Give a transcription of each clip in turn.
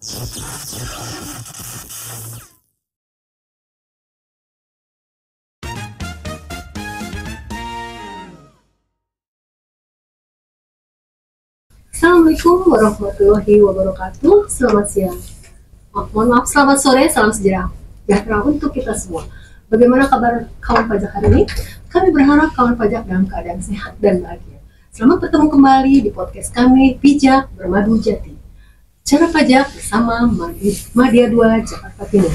Assalamualaikum warahmatullahi wabarakatuh. Selamat siang. Mohon maaf, selamat sore, salam sejahtera untuk kita semua. Bagaimana kabar kawan pajak hari ini? Kami berharap kawan pajak dalam keadaan sehat dan bahagia. Selamat bertemu kembali di podcast kami, Bijak Bermadu Jati. Cara pajak bersama Madya 2 Jakarta Timur.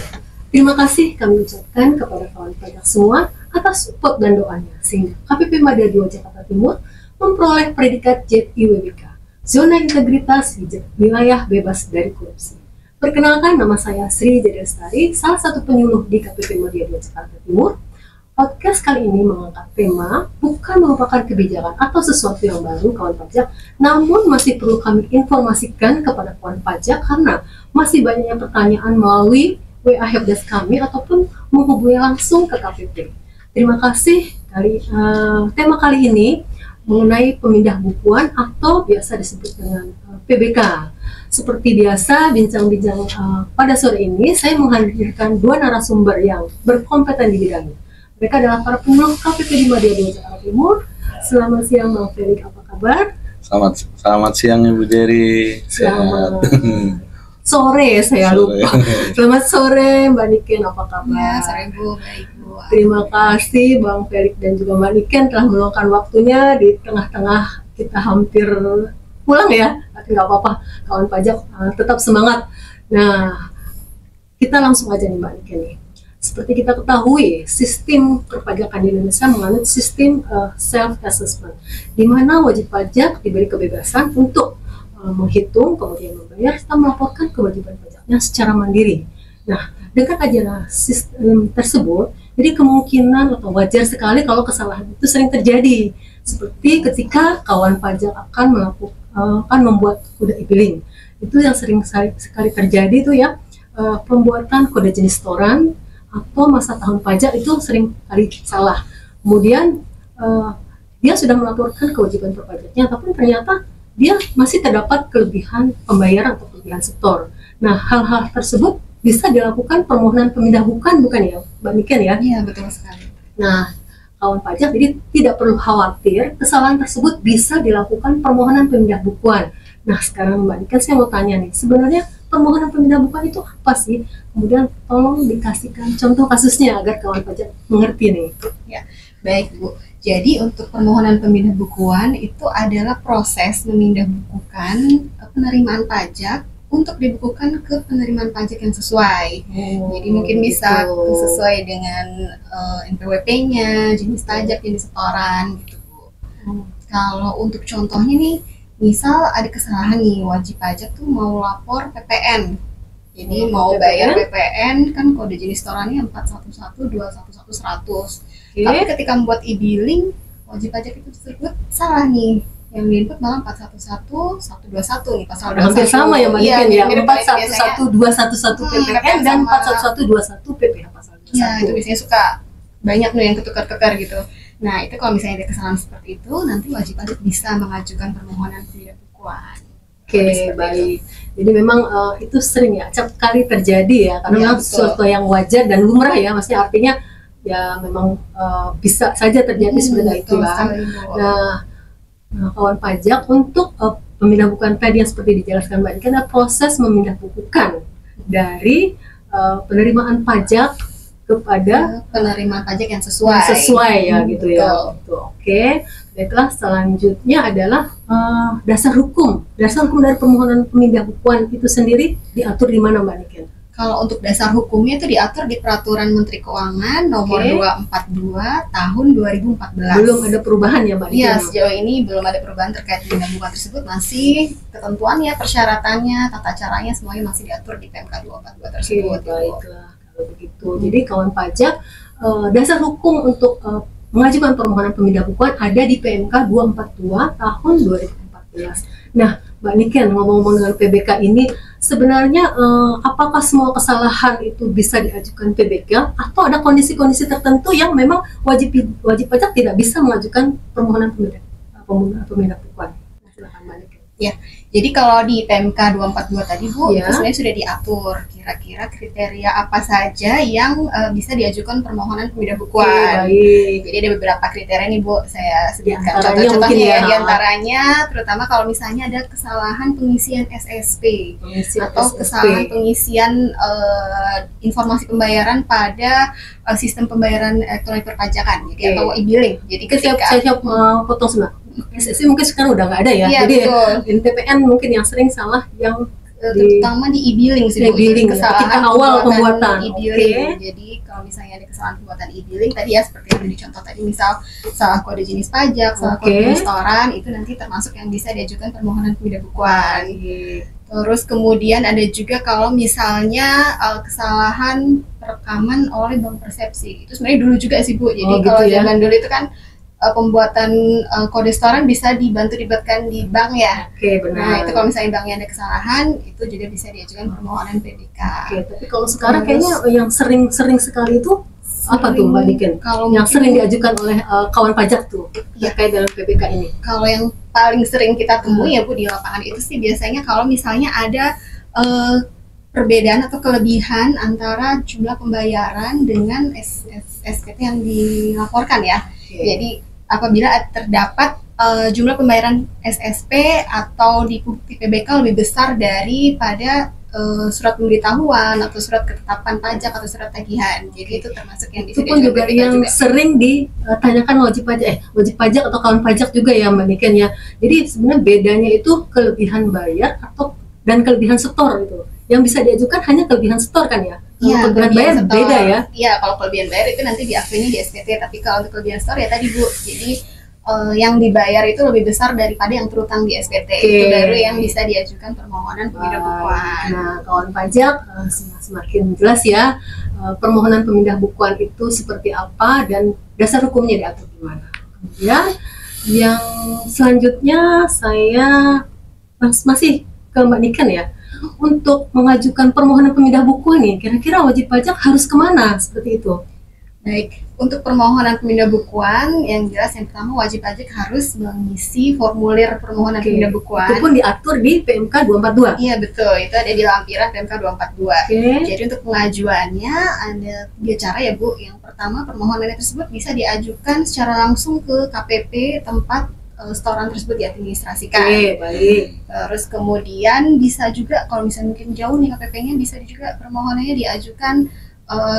Terima kasih kami ucapkan kepada kawan pajak semua atas support dan doanya, sehingga KPP Madya 2 Jakarta Timur memperoleh predikat JIWBK, Zona Integritas Wilayah Bebas dari Korupsi. Perkenalkan, nama saya Sri Jadi Lestari, salah satu penyuluh di KPP Madya 2 Jakarta Timur. Podcast kali ini mengangkat tema bukan merupakan kebijakan atau sesuatu yang baru kawan pajak, namun masih perlu kami informasikan kepada kawan pajak karena masih banyaknya pertanyaan melalui WA helpdesk kami ataupun menghubungi langsung ke KPP. Terima kasih. Tema kali ini mengenai pemindah bukuan atau biasa disebut dengan PBK. Seperti biasa, bincang-bincang pada sore ini saya menghadirkan dua narasumber yang berkompeten di bidangnya. Mereka adalah para penyuluh KPP di Madya 2 Jakarta Timur. Selamat siang Bang Felix, apa kabar? Selamat siang Ibu Jerry. Selamat sore, saya lupa. Selamat sore Mbak Niken, apa kabar? Ya, sore Bu, baik Bu. Terima kasih Bang Felix dan juga Mbak Niken telah meluangkan waktunya di tengah-tengah kita hampir pulang ya, tapi nggak apa-apa, kawan pajak tetap semangat. Nah, kita langsung aja nih Mbak Niken nih. Seperti kita ketahui, sistem perpajakan di Indonesia menganut sistem self-assessment, di mana wajib pajak diberi kebebasan untuk menghitung, kemudian membayar, serta melaporkan kewajiban pajaknya secara mandiri. Nah, dengan ajaran sistem tersebut, jadi kemungkinan atau wajar sekali kalau kesalahan itu sering terjadi, seperti ketika kawan pajak akan membuat kode e-billing. Itu yang sering sekali terjadi itu ya, pembuatan kode jenis setoran atau masa tahun pajak itu sering kali salah. Kemudian dia sudah melaporkan kewajiban perpajaknya, tapi ternyata dia masih terdapat kelebihan pembayaran atau kelebihan setor. Nah, hal-hal tersebut bisa dilakukan permohonan pemindah bukan ya, Mbak Niken ya? Iya, betul sekali. Nah, kawan pajak jadi tidak perlu khawatir, kesalahan tersebut bisa dilakukan permohonan pemindah bukuan. Nah, sekarang Mbak Niken saya mau tanya nih, sebenarnya permohonan pemindah bukuan itu apa sih? Kemudian tolong dikasihkan contoh kasusnya agar kawan pajak mengerti nih. Ya, baik Bu. Jadi untuk permohonan pemindah bukuan itu adalah proses memindah bukukan penerimaan pajak untuk dibukukan ke penerimaan pajak yang sesuai. Jadi mungkin bisa sesuai dengan NPWP-nya, jenis pajak, jenis setoran gitu Bu. Kalau untuk contohnya nih, misal ada kesalahan nih, wajib pajak tuh mau lapor PPN. Jadi mau bayar PPN kan kode jenis setorannya 41121100. Tapi ketika membuat e-billing, wajib pajak itu tersebut salah nih. Yang diinput malah 411121 nih pasal. Hampir sama ya Mbak Niken ya, 411211 PPN PPN dan 411121 PPH pasal 21. Ya, itu biasanya suka banyak nih yang ketukar-tukar gitu. Nah, itu kalau misalnya ada kesalahan seperti itu, nanti wajib pajak bisa mengajukan permohonan pemindah bukuan. Oke, baik. Jadi memang itu sering ya, acap kali terjadi ya, karena memang sesuatu yang wajar dan lumrah ya, maksudnya artinya ya memang bisa saja terjadi seperti itu kan. Nah, kawan pajak untuk pemindah bukuan tadi yang seperti dijelaskan Mbak Niken, ada proses memindah bukukan dari penerimaan pajak kepada penerimaan pajak yang sesuai ya gitu ya. Gitu. Oke. Baiklah, selanjutnya adalah dasar hukum dari permohonan pemindah bukuan itu sendiri diatur di mana Mbak Niken? Kalau untuk dasar hukumnya itu diatur di Peraturan Menteri Keuangan nomor 242 tahun 2014. Belum ada perubahan ya Mbak Niken? Iya, sejauh ini belum ada perubahan terkait pemindah bukuan tersebut, masih ketentuannya, persyaratannya, tata caranya semuanya masih diatur di PMK 242 tersebut. Baiklah, kalau begitu. Jadi kawan pajak, dasar hukum untuk mengajukan permohonan pemindah bukuan ada di PMK 242 tahun 2014. Nah, Mbak Niken, ngomong-ngomong dengan PBK ini, sebenarnya apakah semua kesalahan itu bisa diajukan PBK atau ada kondisi-kondisi tertentu yang memang wajib pajak tidak bisa mengajukan permohonan pemindah bukuan? Nah, silakan Mbak Niken. Ya, jadi kalau di PMK 242 tadi Bu, Ya. itu sebenarnya sudah diatur kira-kira kriteria apa saja yang bisa diajukan permohonan pemindah Oke, bukuan. baik. Jadi ada beberapa kriteria nih Bu, saya sebutkan Diantaranya mungkin contoh-contohnya ya. ya. Diantaranya terutama kalau misalnya ada kesalahan pengisian SSP Pengisian atau SSP. kesalahan pengisian informasi pembayaran pada sistem pembayaran elektronik perpajakan, jadi Oke. atau e-billing. Jadi Saya potong sebentar. SSC mungkin sekarang udah nggak ada ya. Iya, Jadi betul. NTPN mungkin yang sering salah yang terutama di e-billing sih Bu. e-billing, Jadi kesalahan ketika awal pembuatan. e-billing. Oke. Jadi kalau misalnya ada kesalahan pembuatan e-billing tadi ya seperti yang dicontoh tadi, misal salah kode jenis pajak, salah Oke. kode restoran, itu nanti termasuk yang bisa diajukan permohonan pemindah bukuan. Terus kemudian ada juga kalau misalnya kesalahan perekaman oleh bank persepsi. Itu sebenarnya dulu juga sih Bu. Jadi Oh, gitu kalau ya. zaman dulu itu kan pembuatan kode restoran bisa dibantu di bank ya. Oke, benar. Nah, itu kalau misalnya banknya ada kesalahan, itu juga bisa diajukan permohonan PBK. Oke, tapi kalau sekarang Terus- kayaknya yang sering sekali itu apa tuh Mbak Diken? Kalau Yang mungkin- sering diajukan oleh kawan pajak tuh Iya. terkait dalam PBK ini. Kalau yang paling sering kita temui ya Bu di lapangan itu sih biasanya kalau misalnya ada perbedaan atau kelebihan antara jumlah pembayaran dengan SPT yang dilaporkan ya. Jadi apabila terdapat jumlah pembayaran SSP atau di PBK lebih besar daripada surat pemberitahuan atau surat ketetapan pajak atau surat tagihan. Jadi itu termasuk yang bisa Itu pun juga diajukan PBK yang juga. sering ditanyakan wajib pajak atau kawan pajak juga ya Mbak Diken ya. Jadi sebenarnya bedanya itu kelebihan bayar dan kelebihan setor itu. Yang bisa diajukan hanya kelebihan setor kan ya? Kalau kelebihan bayar setor. beda ya. Iya, kalau kelebihan bayar itu nanti diaktifnya di SPT, tapi kalau untuk kelebihan setor ya tadi Bu. Jadi yang dibayar itu lebih besar daripada yang terutang di SPT. Oke. Itu baru yang bisa diajukan permohonan pemindah bukuan. Nah, kawan pajak semakin jelas ya permohonan pemindah bukuan itu seperti apa dan dasar hukumnya diatur gimana. Kemudian yang selanjutnya saya masih ke Mbak Niken ya. Untuk mengajukan permohonan pemindah bukuan nih, kira-kira wajib pajak harus kemana seperti itu? Baik, untuk permohonan pemindah bukuan yang jelas yang pertama wajib pajak harus mengisi formulir permohonan Oke. pemindah Itu bukuan. pun diatur di PMK 242. Iya betul, itu ada di lampiran PMK 242. Oke. Jadi untuk pengajuannya ada 3 cara ya Bu. Yang pertama, permohonannya tersebut bisa diajukan secara langsung ke KPP tempat setoran tersebut diadministrasikan. Oke, baik. Terus kemudian bisa juga kalau misalnya mungkin jauh nih KPP-nya, bisa juga permohonannya diajukan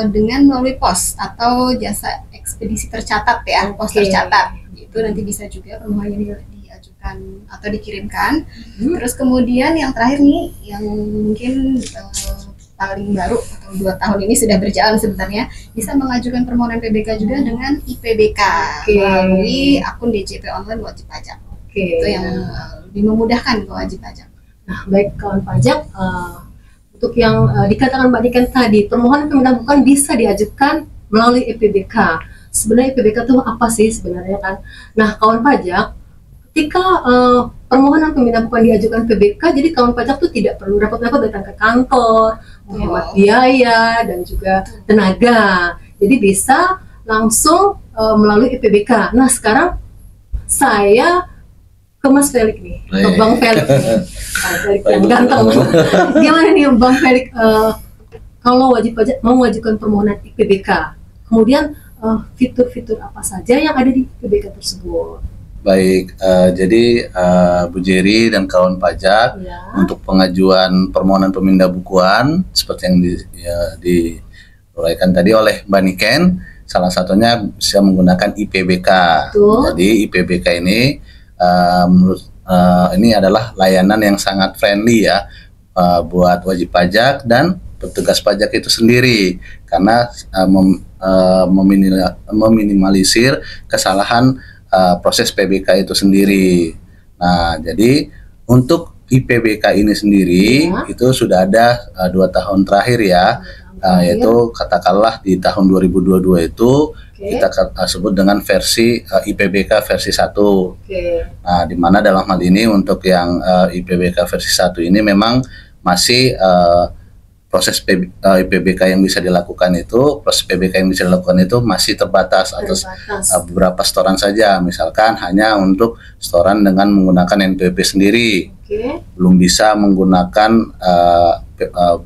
dengan melalui pos atau jasa ekspedisi tercatat ya, pos Oke. tercatat. Itu nanti bisa juga permohonannya diajukan atau dikirimkan. Hmm. Terus kemudian yang terakhir nih, yang mungkin paling baru atau 2 tahun ini sudah berjalan sebenarnya, bisa mengajukan permohonan PBK juga dengan IPBK Oke. melalui akun DJP online wajib pajak. Oke. Itu yang lebih memudahkan ke wajib pajak. Nah, baik kawan pajak, untuk yang dikatakan Mbak Diken tadi, permohonan pemindahan bukuan bisa diajukan melalui IPBK. Sebenarnya IPBK itu apa sih sebenarnya kan? Nah, kawan pajak, ketika permohonan pemindahan bukuan diajukan PBK, jadi kawan pajak tuh tidak perlu repot-repot datang ke kantor, menghemat biaya dan juga tenaga. Jadi bisa langsung melalui IPBK. Nah, sekarang saya ke Mas Felix nih, ke Baik. Bang Felix nih. Bang Felix yang ganteng. Gimana nih Bang Felix, kalau wajib pajak mau mengajukan permohonan IPBK, kemudian fitur-fitur apa saja yang ada di IPBK tersebut? Baik, jadi Bu Jerry dan kawan pajak Ya. untuk pengajuan permohonan pemindah bukuan seperti yang diuraikan tadi oleh Mbak Niken, salah satunya bisa menggunakan IPBK. Betul. Jadi IPBK ini menurut ini adalah layanan yang sangat friendly ya buat wajib pajak dan petugas pajak itu sendiri karena meminimalisir kesalahan proses PBK itu sendiri. Nah, jadi untuk IPBK ini sendiri Ya. itu sudah ada 2 tahun terakhir ya, yaitu katakanlah di tahun 2022 itu Oke. kita sebut dengan versi IPBK versi 1. Oke. Nah, di mana dalam hal ini untuk yang IPBK versi 1 ini memang masih proses IPBK yang bisa dilakukan itu, proses PBK yang bisa dilakukan itu masih terbatas atas beberapa setoran saja. Misalkan hanya untuk setoran dengan menggunakan NPWP sendiri. Belum bisa menggunakan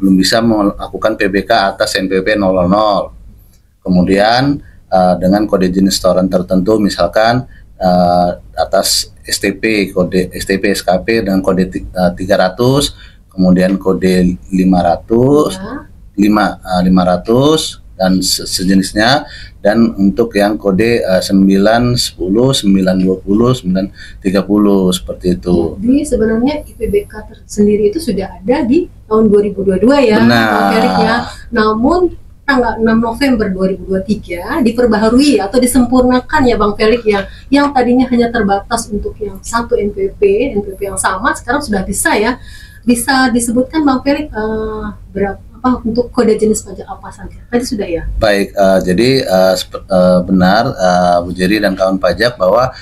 belum bisa melakukan PBK atas NPWP 000. Kemudian dengan kode jenis setoran tertentu, misalkan atas STP, kode STP SKP dengan kode 300, kemudian kode 500, 500 dan sejenisnya, dan untuk yang kode 9, 10, 920, 930 seperti itu. Jadi sebenarnya IPBK sendiri itu sudah ada di tahun 2022 ya, Bang Felix ya. Namun tanggal 6 November 2023 diperbaharui atau disempurnakan ya Bang Felix ya, yang tadinya hanya terbatas untuk yang satu NPWP yang sama, sekarang sudah bisa ya. Bisa disebutkan Bang Felix berapa untuk kode jenis pajak apa saja? Tadi sudah ya. Baik, jadi benar Bu Jerry dan kawan pajak bahwa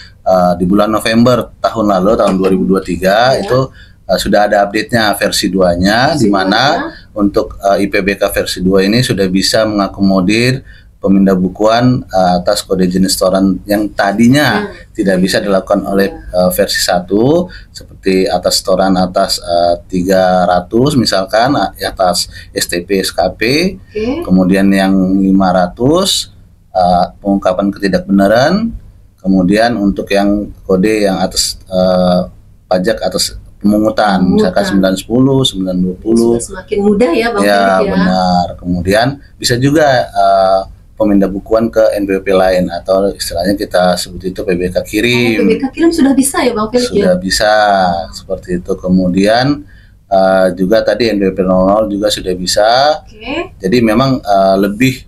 di bulan November tahun lalu, tahun 2023 itu sudah ada update-nya versi 2-nya, di mana untuk IPBK versi 2 ini sudah bisa mengakomodir pemindahbukuan atas kode jenis setoran yang tadinya tidak bisa dilakukan oleh versi 1, seperti atas setoran atas 300 misalkan atas STP SKP, kemudian yang 500 pengungkapan ketidakbenaran, kemudian untuk yang kode yang atas pajak atas pemungutan, misalkan 910, 920. Semakin mudah ya Bang ya, Felix ya. Benar. Kemudian bisa juga pemindahan ke NPWP lain, atau istilahnya kita sebut itu PBK kirim. PBK kirim sudah bisa ya Bang Felix ya? Sudah bisa, seperti itu. Kemudian juga tadi NPWP 00 juga sudah bisa. Jadi memang lebih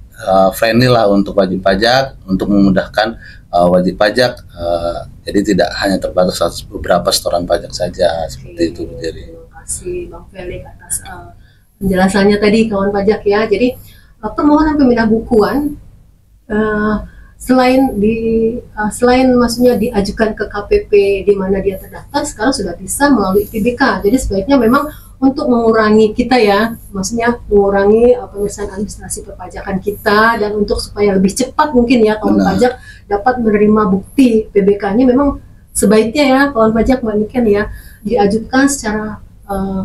friendly lah untuk wajib pajak, untuk memudahkan wajib pajak. Jadi tidak hanya terbatas atas beberapa setoran pajak saja, seperti itu. Jadi terima kasih Bang Felix atas penjelasannya tadi kawan pajak ya. Jadi permohonan pemindah bukuan selain maksudnya diajukan ke KPP di mana dia terdaftar, sekarang sudah bisa melalui IPBK. Jadi sebaiknya memang untuk mengurangi kita ya, maksudnya mengurangi penyelesaian administrasi perpajakan kita, dan untuk supaya lebih cepat mungkin ya kawan pajak dapat menerima bukti PBK-nya, memang sebaiknya ya kawan pajak Mbak Niken ya diajukan secara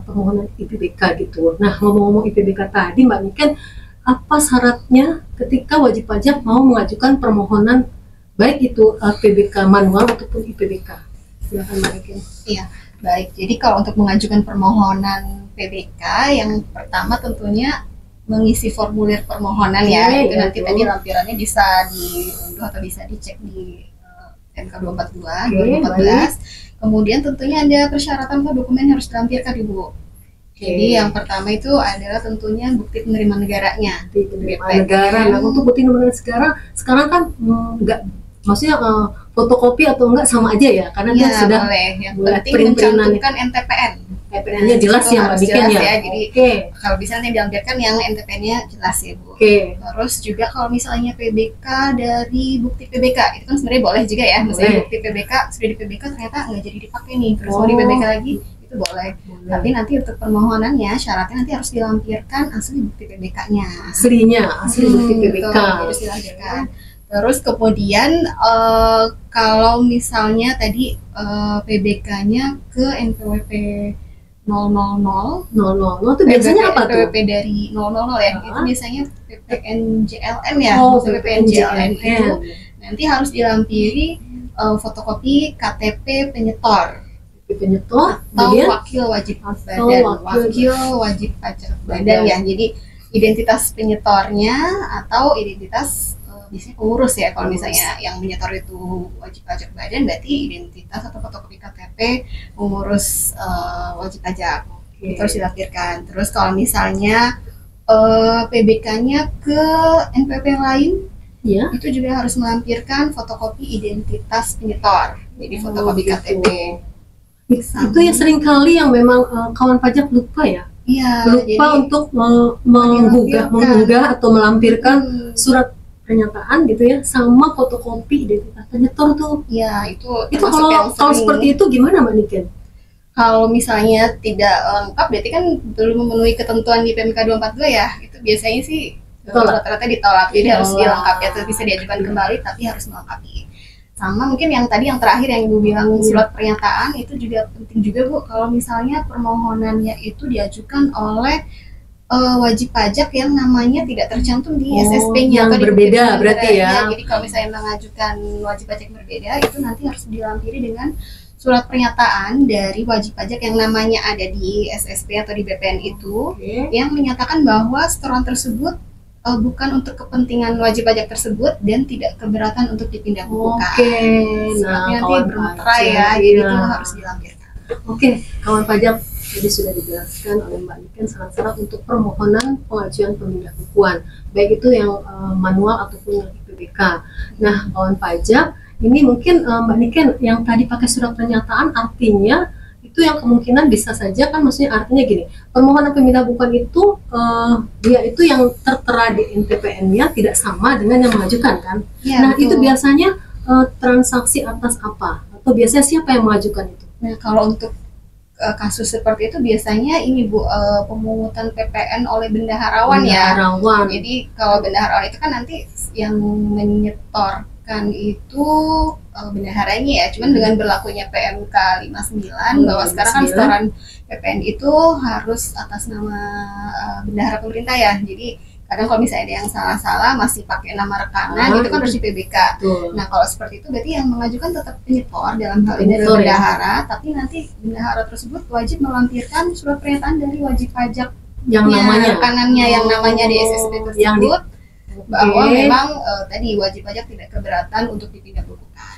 permohonan IPBK gitu. Nah, ngomong-ngomong IPBK tadi Mbak Niken, apa syaratnya ketika wajib pajak mau mengajukan permohonan baik itu PBK manual ataupun IPBK? Silakan Mbak Niken. Iya, baik. Jadi kalau untuk mengajukan permohonan PBK, yang pertama tentunya mengisi formulir permohonan ya. Itu nanti tadi lampirannya bisa diunduh atau bisa dicek di MK 242 2014. Kemudian tentunya ada persyaratan atau dokumen yang harus dilampirkan Ibu. Jadi yang pertama itu adalah tentunya bukti penerimaan negaranya. Penerimaan negara. Nah, untuk bukti penerimaan negara sekarang kan enggak, maksudnya fotokopi atau enggak sama aja ya, karena ya, kan sudah boleh. Yang penting mencantumkan NTPN. NTPN-nya jelas ya Mbak Niken ya. Jadi kalau bisa nanti dilampirkan yang NTPN-nya jelas ya Bu. Terus juga kalau misalnya PBK dari bukti PBK itu kan sebenarnya boleh juga ya. Misalnya bukti PBK sudah di PBK ternyata nggak jadi dipakai nih, terus mau di PBK lagi, itu boleh. Tapi nanti untuk permohonannya syaratnya nanti harus dilampirkan asli bukti PBK-nya. Asli bukti PBK. Harus dilampirkan. Terus kemudian kalau misalnya tadi PBK-nya ke NPWP 000 itu biasanya apa tuh? PWP dari 000 ya, itu biasanya PPNJLN ya. PPNJLN itu nanti harus dilampiri fotokopi KTP penyetor atau wakil wajib badan, wakil wajib pajak badan ya. Jadi identitas penyetornya atau identitas biasanya pengurus ya. Kalau misalnya yang menyetor itu wajib pajak badan, berarti identitas atau fotokopi KTP pengurus wajib pajak itu harus dilampirkan. Terus kalau misalnya PBK-nya ke NPWP yang lain, itu juga harus melampirkan fotokopi identitas penyetor, jadi fotokopi KTP. Itu ya seringkali yang memang kawan pajak lupa ya. Lupa untuk mengunggah atau melampirkan surat pernyataan gitu ya, sama fotokopi identitas penyetor tuh. Itu kalau seperti itu gimana Mbak Niken? Kalau misalnya tidak lengkap, berarti kan belum memenuhi ketentuan di PMK 242 ya. Itu biasanya sih rata-rata ditolak. Jadi harus dilengkapi atau bisa diajukan kembali, tapi harus melengkapi. Sama mungkin yang tadi yang terakhir yang Ibu bilang surat pernyataan itu juga penting juga Bu. Kalau misalnya permohonannya itu diajukan oleh wajib pajak yang namanya tidak tercantum di SSP-nya yang atau di berbeda bukti berarti ya. Jadi kalau misalnya mengajukan wajib pajak berbeda itu nanti harus dilampiri dengan surat pernyataan dari wajib pajak yang namanya ada di SSP atau di BPN itu, yang menyatakan bahwa setoran tersebut bukan untuk kepentingan wajib pajak tersebut dan tidak keberatan untuk dipindah bukukan. Nah, nanti bermeterai ya, jadi itu harus dilampirkan. Kawan pajak, jadi sudah dijelaskan oleh Mbak Niken syarat-syarat untuk permohonan pengajuan pemindah bukuan, baik itu yang manual ataupun yang IPBK. Nah, kawan pajak, ini mungkin Mbak Niken yang tadi pakai surat pernyataan artinya itu yang kemungkinan bisa saja kan, maksudnya artinya gini, permohonan pemindah bukuan itu dia itu yang tertera di NPPN-nya tidak sama dengan yang mengajukan kan. Nah betul. Itu biasanya transaksi atas apa atau biasanya siapa yang mengajukan itu? Nah kalau untuk kasus seperti itu biasanya ini Bu, pemungutan PPN oleh bendaharawan ya. Jadi kalau bendaharawan itu kan nanti yang menyetorkan itu bendaharanya ya, cuman dengan berlakunya PMK 59 bahwa sekarang kan setoran PPN itu harus atas nama bendahara pemerintah ya. Jadi kadang kalau misalnya ada yang salah-salah masih pakai nama rekanan itu kan harus di PBK. Nah kalau seperti itu berarti yang mengajukan tetap penyetor dalam hal ini adalah bendahara, tapi nanti bendahara tersebut wajib melampirkan surat pernyataan dari wajib pajak yang namanya rekanannya yang namanya di SSP tersebut bahwa memang tadi wajib pajak tidak keberatan untuk dipindah bukukan.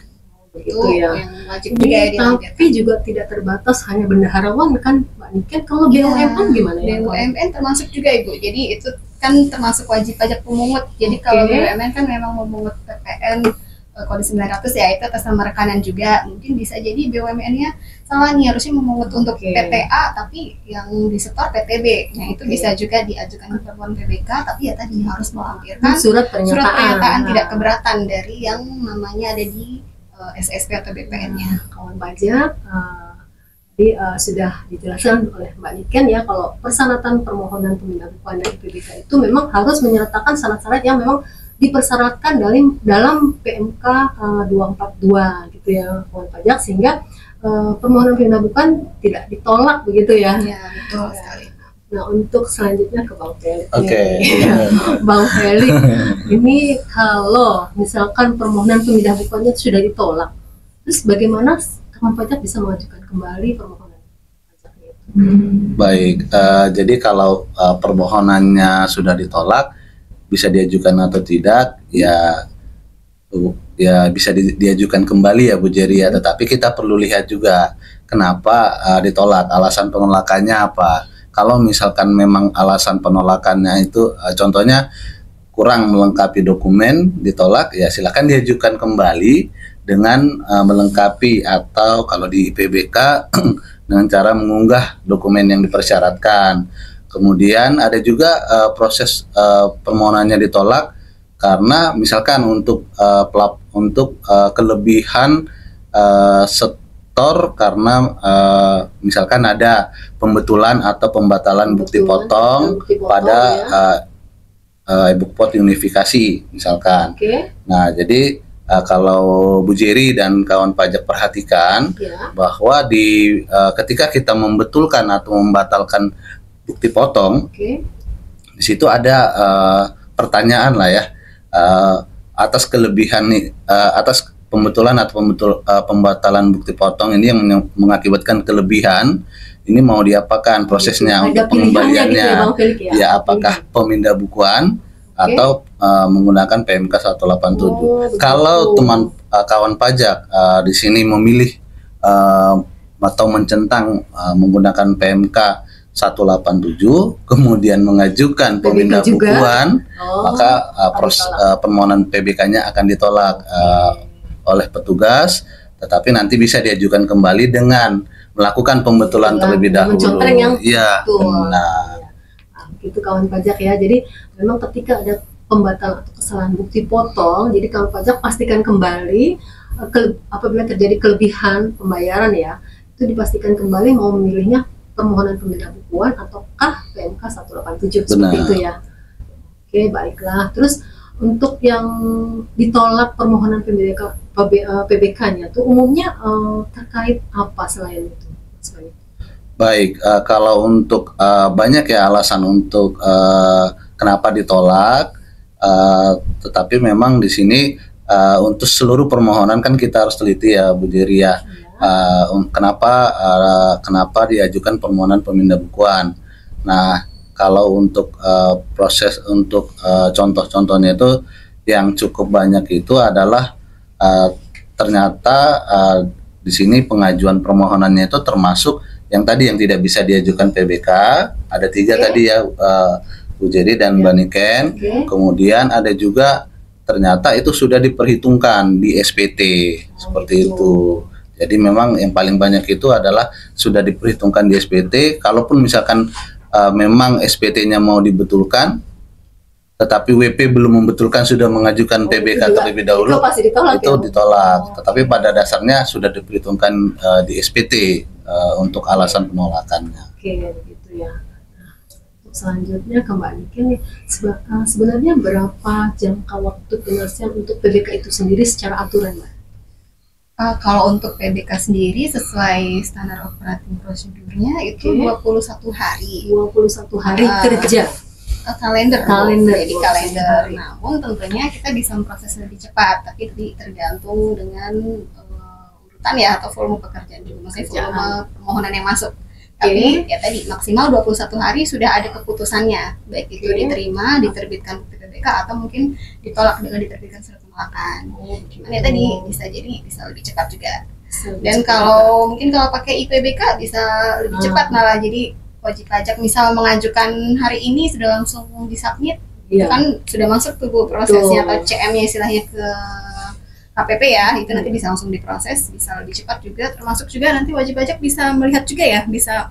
Itu ya. Yang wajib juga tapi juga tidak terbatas hanya bendaharawan kan Mbak Niken. Kalau BUMN gimana ya? BUMN termasuk juga Ibu. Jadi itu kan termasuk wajib pajak pemungut. Jadi kalau BUMN kan memang memungut PPN kode 900 ya, itu atas nama rekanan juga. Mungkin bisa jadi BUMN-nya salah nih, harusnya memungut untuk PTA tapi yang disetor PTB. Nah itu bisa juga diajukan ke permohonan PBK, tapi ya tadi harus melampirkan surat pernyataan tidak keberatan dari yang namanya ada di SSP atau BPN-nya. Kawan pajak, jadi sudah dijelaskan oleh Mbak Niken ya, kalau persyaratan permohonan pemindah bukuan dari PBK itu memang harus menyertakan syarat-syarat yang memang dipersyaratkan dalam PMK 242 gitu ya kawan pajak, sehingga permohonan pemindah bukuan tidak ditolak begitu ya. Iya, betul sekali. Nah untuk selanjutnya ke Bang Felix. Bang Felix, ini kalau misalkan permohonan pemindah bukuannya sudah ditolak, terus bagaimana kawan pajak bisa mengajukan kembali permohonan pajaknya itu? Baik, jadi kalau permohonannya sudah ditolak, bisa diajukan atau tidak, ya bisa diajukan kembali ya Bu Jerry ya. Tetapi kita perlu lihat juga kenapa ditolak, alasan penolakannya apa. Kalau misalkan memang alasan penolakannya itu contohnya kurang melengkapi dokumen, ditolak, ya silakan diajukan kembali dengan melengkapi, atau kalau di IPBK dengan cara mengunggah dokumen yang dipersyaratkan. Kemudian ada juga proses permohonannya ditolak karena misalkan untuk kelebihan karena misalkan ada pembetulan atau pembatalan bukti potong pada e-book pot unifikasi misalkan. Nah jadi kalau Bu Jerry dan kawan pajak perhatikan bahwa ketika kita membetulkan atau membatalkan bukti potong, di situ ada pertanyaan lah ya, atas kelebihan nih, atas pembetulan atau pembatalan bukti potong ini yang mengakibatkan kelebihan, ini mau diapakan prosesnya untuk pengembaliannya gitu ya, apakah pemindah bukuan atau menggunakan PMK 187. Kalau kawan pajak di sini memilih atau mencentang menggunakan PMK 187 kemudian mengajukan pemindah bukuan, maka permohonan PBK-nya akan ditolak oleh petugas, tetapi nanti bisa diajukan kembali dengan melakukan pembetulan terlebih dahulu. Iya, benar. Gitu kawan pajak ya. Jadi memang ketika ada pembatalan atau kesalahan bukti potong, jadi kawan pajak pastikan kembali apabila terjadi kelebihan pembayaran ya, itu itu dipastikan kembali mau memilihnya permohonan pemindahan bukuan ataukah PMK 187 seperti Benar. itu ya. Oke, baiklah. Terus untuk yang ditolak permohonan PBK-nya tuh umumnya terkait apa selain itu? Baik, kalau untuk banyak ya alasan untuk kenapa ditolak, tetapi memang di sini untuk seluruh permohonan kan kita harus teliti ya Bu Jeri ya. Kenapa diajukan permohonan pemindah bukuan. Nah, kalau untuk proses untuk contoh-contohnya itu yang cukup banyak itu adalah ternyata di sini pengajuan permohonannya itu termasuk yang tadi yang tidak bisa diajukan PBK, ada 3 tadi ya Bu Jeri dan Mbak Niken. Kemudian ada juga ternyata itu sudah diperhitungkan di SPT seperti itu. Jadi memang yang paling banyak itu adalah sudah diperhitungkan di SPT. Kalaupun misalkan memang SPT-nya mau dibetulkan, tetapi WP belum membetulkan sudah mengajukan PBK terlebih dahulu, itu ditolak. Tetapi pada dasarnya sudah diperhitungkan di SPT untuk alasan penolakannya. Oke, begitu ya. Nah, selanjutnya ke Mbak Niken nih, sebenarnya berapa jangka waktu penyelesaian untuk PBK itu sendiri secara aturan, Mbak? Kalau untuk PBK sendiri sesuai standar operating prosedurnya itu 21 hari. 21 hari kerja. Kalender. Jadi kalender. Hari. Namun tentunya kita bisa memproses lebih cepat, tapi tergantung dengan urutan ya atau volume pekerjaan juga, maksudnya volume permohonan yang masuk. Tapi ya tadi maksimal 21 hari sudah ada keputusannya, baik itu diterima, diterbitkan bukti PBK atau mungkin ditolak dengan diterbitkan surat penolakan. Cuman ya tadi bisa lebih cepat juga. Dan kalau pakai IPBK bisa lebih cepat malah, jadi wajib pajak misal mengajukan hari ini sudah langsung disubmit, kan sudah masuk tuh Bu prosesnya atau CM-nya istilahnya ke KPP ya, itu nanti bisa langsung diproses, bisa lebih cepat juga. Termasuk juga nanti wajib pajak bisa melihat juga ya, bisa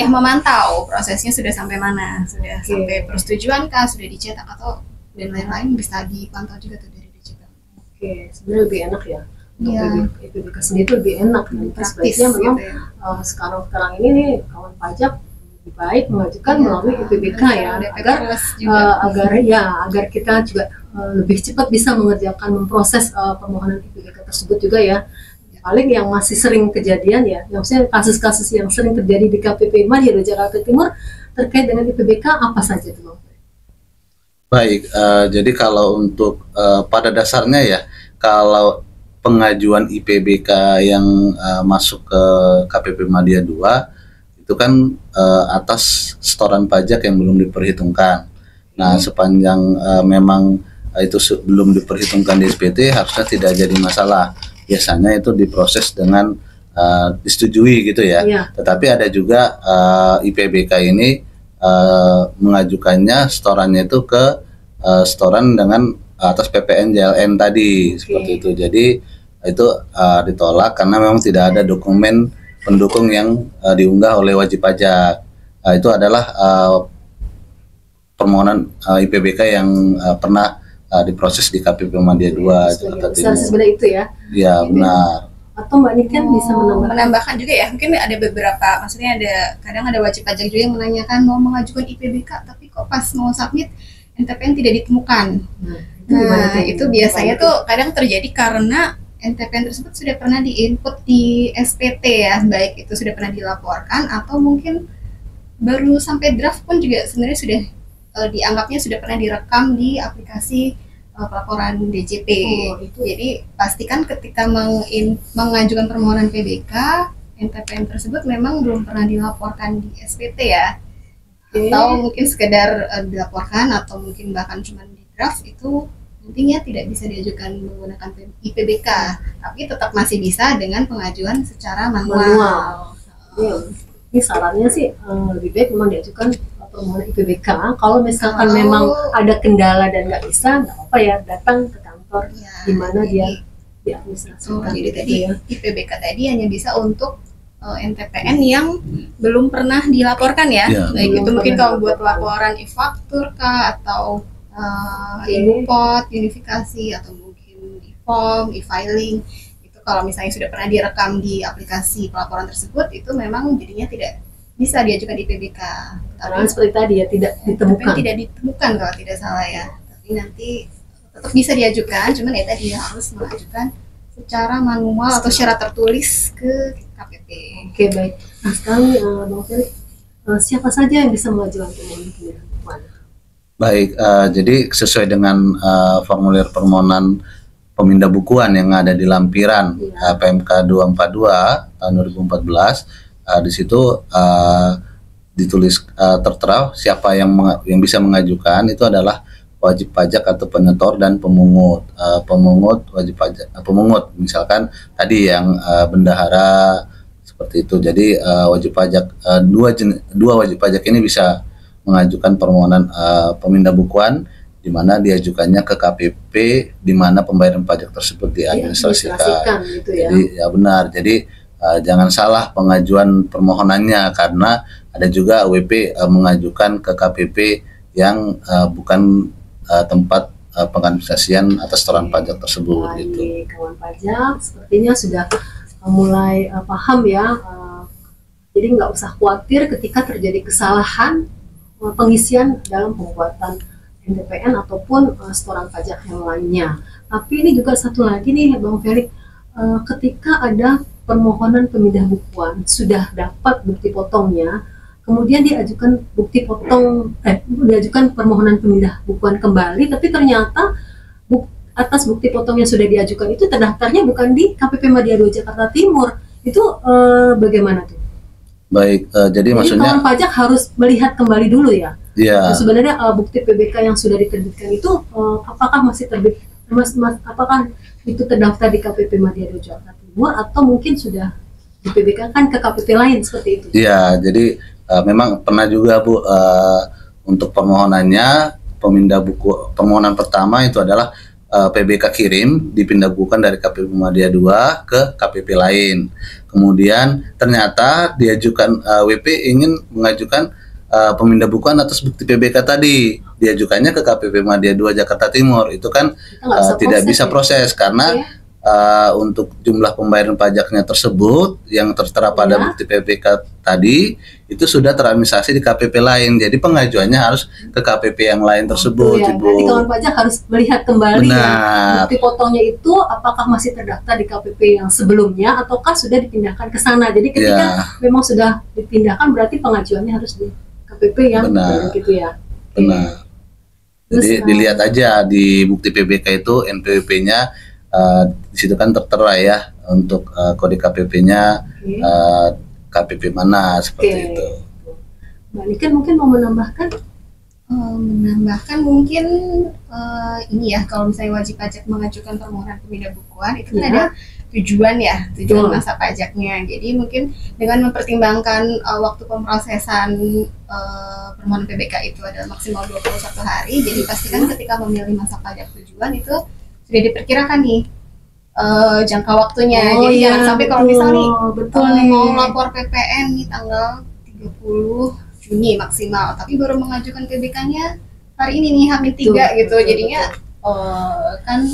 memantau prosesnya sudah sampai mana, sudah sampai persetujuan kah, sudah dicetak atau dan lain-lain, bisa dipantau juga tuh dari digital. Oke, sebenarnya lebih enak ya. Untuk IPBK sendiri lebih enak. Sebaiknya memang gitu ya. Sekarang ini nih kawan pajak lebih baik mengajukan melalui IPBK ya, agar kita juga lebih cepat bisa memproses permohonan IPBK tersebut juga ya. Paling yang masih sering kejadian ya, yang maksudnya kasus-kasus yang sering terjadi di KPP Madya Jakarta Timur terkait dengan IPBK apa saja itu, Bang? Baik, jadi kalau untuk pada dasarnya ya, kalau pengajuan IPBK yang masuk ke KPP Madya 2 itu kan atas setoran pajak yang belum diperhitungkan. Nah, sepanjang memang itu belum diperhitungkan di SPT, harusnya tidak jadi masalah. Biasanya itu diproses dengan disetujui gitu ya. Tetapi ada juga IPBK ini mengajukannya setorannya itu ke setoran dengan atas PPN JLN tadi seperti itu. Jadi itu ditolak karena memang tidak ada dokumen pendukung yang diunggah oleh wajib pajak. Itu adalah permohonan IPBK yang pernah diproses di KPP Madya 2 Jakarta Timur. Sebenarnya itu ya? Iya, benar. Atau Mbak Niken bisa menambahkan juga ya, mungkin ada beberapa, maksudnya kadang ada wajib pajak juga yang menanyakan mau mengajukan IPBK tapi kok pas mau submit NTPN tidak ditemukan. Nah, itu biasanya tuh kadang terjadi karena NTPN tersebut sudah pernah diinput di SPT ya, baik itu sudah pernah dilaporkan atau mungkin baru sampai draft pun juga sebenarnya sudah dianggapnya sudah pernah direkam di aplikasi pelaporan DJP. Jadi pastikan ketika mengajukan permohonan PBK, NTPN tersebut memang belum pernah dilaporkan di SPT ya. Atau mungkin sekedar dilaporkan atau mungkin bahkan cuma di draft, itu nantinya tidak bisa diajukan menggunakan IPBK, tapi tetap masih bisa dengan pengajuan secara manual. Ini sarannya sih lebih baik memang diajukan permohonan IPBK. Kalau misalkan memang ada kendala dan nggak bisa, nggak apa ya, datang ke kantor di mana dia diadministrasikan. Jadi tadi IPBK tadi hanya bisa untuk NTPN yang belum pernah dilaporkan ya, baik itu mungkin kalau buat laporan e-faktur kah atau e-pot, unifikasi atau mungkin e-form, e-filing. Itu kalau misalnya sudah pernah direkam di aplikasi pelaporan tersebut, itu memang jadinya tidak bisa diajukan di PBK. Karena seperti tadi ya tidak Tapi ditemukan. tidak ditemukan kalau tidak salah ya. Tapi nanti tetap bisa diajukan, cuman ya tadi harus mengajukan secara manual atau secara tertulis ke KPP. Oke, baik. Nah sekarang Bang Felix, siapa saja yang bisa mengajukan permohonan pemindahan bukuan? Baik, jadi sesuai dengan formulir permohonan pemindah bukuan yang ada di lampiran PMK 242 tahun 2014, di situ ditulis tertera siapa yang bisa mengajukan itu adalah wajib pajak atau penyetor dan pemungut. Pemungut wajib pajak, pemungut misalkan tadi yang bendahara seperti itu. Jadi wajib pajak dua wajib pajak ini bisa mengajukan permohonan pemindah bukuan di mana diajukannya ke KPP di mana pembayaran pajak tersebut diadministrasikan. Gitu ya. Jadi ya benar. Jadi jangan salah pengajuan permohonannya karena ada juga WP mengajukan ke KPP yang bukan tempat pengadministrasian atas setoran pajak tersebut. Baik, gitu. kawan pajak sepertinya sudah mulai paham ya. Jadi nggak usah khawatir ketika terjadi kesalahan pengisian dalam pembuatan NPWP ataupun setoran pajak yang lainnya. Tapi ini juga satu lagi nih Bang Felix, ketika ada permohonan pemindah bukuan sudah dapat bukti potongnya, kemudian diajukan diajukan permohonan pemindah bukuan kembali, tapi ternyata atas bukti potong yang sudah diajukan itu terdaftarnya bukan di KPP Madya 2 Jakarta Timur. Itu bagaimana tuh? Baik, jadi maksudnya kawan pajak harus melihat kembali dulu ya. ya. Sebenarnya bukti PBK yang sudah diterbitkan itu apakah masih terbit, apakah itu terdaftar di KPP Madya 2 Jakarta Timur atau mungkin sudah di PBK kan ke KPP lain seperti itu? Iya, jadi memang pernah juga Bu, untuk permohonannya permohonan pertama itu adalah PBK kirim dipindah bukukan dari KPP Madya 2 ke KPP lain. Kemudian ternyata diajukan WP ingin mengajukan pemindah bukuan atas bukti PBK tadi, diajukannya ke KPP Madya 2 Jakarta Timur. Itu kan tidak bisa proses karena untuk jumlah pembayaran pajaknya tersebut yang tertera pada bukti PBK tadi itu sudah teradministrasi di KPP lain. Jadi pengajuannya harus ke KPP yang lain tersebut, ya. Ibu. Berarti kawan pajak harus melihat kembali ya, bukti potongnya itu apakah masih terdaftar di KPP yang sebelumnya ataukah sudah dipindahkan ke sana. Jadi ketika memang sudah dipindahkan berarti pengajuannya harus di KPP yang baru gitu ya. Benar. Jadi dilihat aja di bukti PBK itu NPWP-nya di situ kan tertera ya untuk kode KPP-nya KPP mana seperti itu. Mbak Niken mungkin mau menambahkan? Mungkin ini ya, kalau misalnya wajib pajak mengajukan permohonan pemindah bukuan itu kan ada tujuan masa pajaknya. Jadi mungkin dengan mempertimbangkan waktu pemrosesan permohonan PBK itu adalah maksimal 21 hari, jadi pastikan ketika memilih masa pajak tujuan itu sudah diperkirakan nih jangka waktunya. Jadi jangan sampai kalau misalnya mau lapor PPN nih tanggal 30 Juni maksimal, tapi baru mengajukan PBK-nya hari ini nih H-3 gitu. Jadinya kan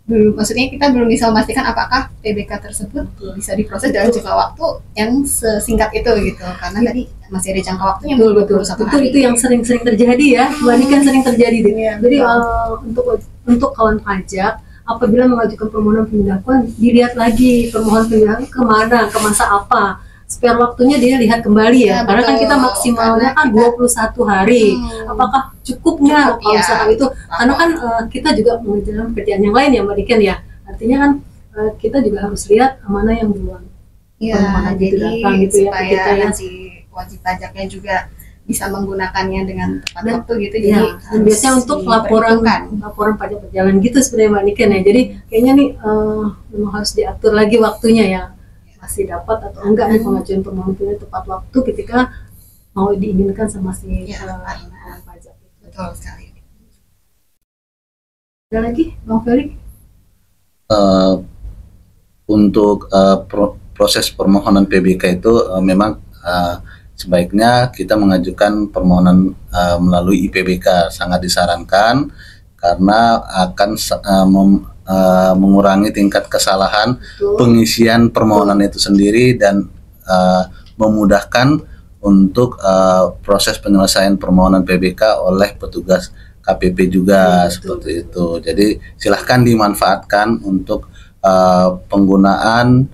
maksudnya kita belum bisa memastikan apakah PBK tersebut bisa diproses dalam jangka waktu yang sesingkat itu gitu, karena tadi masih ada jangka waktunya. Betul. Itu yang sering-sering terjadi ya, Mbak Niken, sering terjadi deh. Jadi untuk kawan pajak apabila mengajukan permohonan pemindahan bukuan, dilihat lagi permohonan pemindahan kemana, ke masa apa, spare waktunya dia lihat kembali ya, karena kan kita maksimalnya kan 21 hari. Apakah cukup nggak kalau misalkan itu, karena kan kita juga mengerjakan pekerjaan yang lain ya Mbak Niken ya, artinya kan kita juga harus lihat mana yang duluan permohonan itu datang gitu ya, supaya kita ya si wajib pajaknya juga bisa menggunakannya dengan tepat waktu gitu. Jadi biasanya untuk laporan pajak berjalan gitu sebenarnya Mbak Niken ya. Jadi kayaknya nih memang harus diatur lagi waktunya ya, masih dapat atau enggak nih pengajuan permohonan tepat waktu ketika mau diinginkan sama si pajak. Betul sekali. Ada lagi Bang Felix? Untuk proses permohonan PBK itu memang sebaiknya kita mengajukan permohonan melalui IPBK, sangat disarankan karena akan mengurangi tingkat kesalahan Betul. pengisian permohonan itu sendiri dan memudahkan untuk proses penyelesaian permohonan PBK oleh petugas KPP juga, Betul. seperti itu. Jadi silahkan dimanfaatkan untuk penggunaan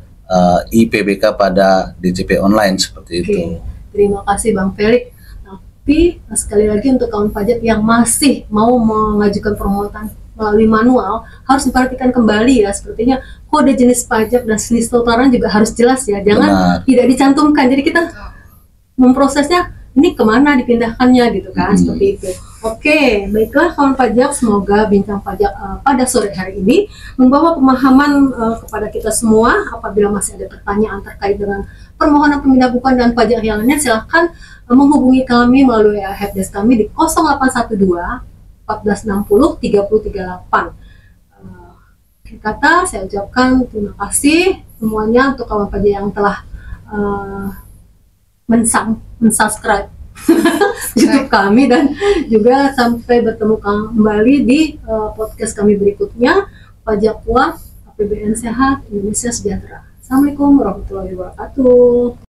IPBK pada DJP online seperti itu. Oke, terima kasih Bang Felix. Tapi sekali lagi untuk kawan pajak yang masih mau mengajukan permohonan melalui manual harus diperhatikan kembali ya, sepertinya kode jenis pajak dan jenis setoran juga harus jelas ya, jangan Benar. tidak dicantumkan. Jadi kita memprosesnya ini kemana dipindahkannya gitu kan, seperti itu. Oke, baiklah kawan pajak, semoga bincang pajak pada sore hari ini membawa pemahaman kepada kita semua. Apabila masih ada pertanyaan terkait dengan permohonan pemindah bukuan dan pajak yang lainnya, silahkan menghubungi kami melalui helpdesk kami di 0812 1460 3038. Akhir kata saya ucapkan terima kasih semuanya untuk kawan pajak yang telah mensubscribe YouTube kami, dan juga sampai bertemu kembali di podcast kami berikutnya. Pajak kuat, APBN sehat, Indonesia sejahtera. Assalamualaikum warahmatullahi wabarakatuh.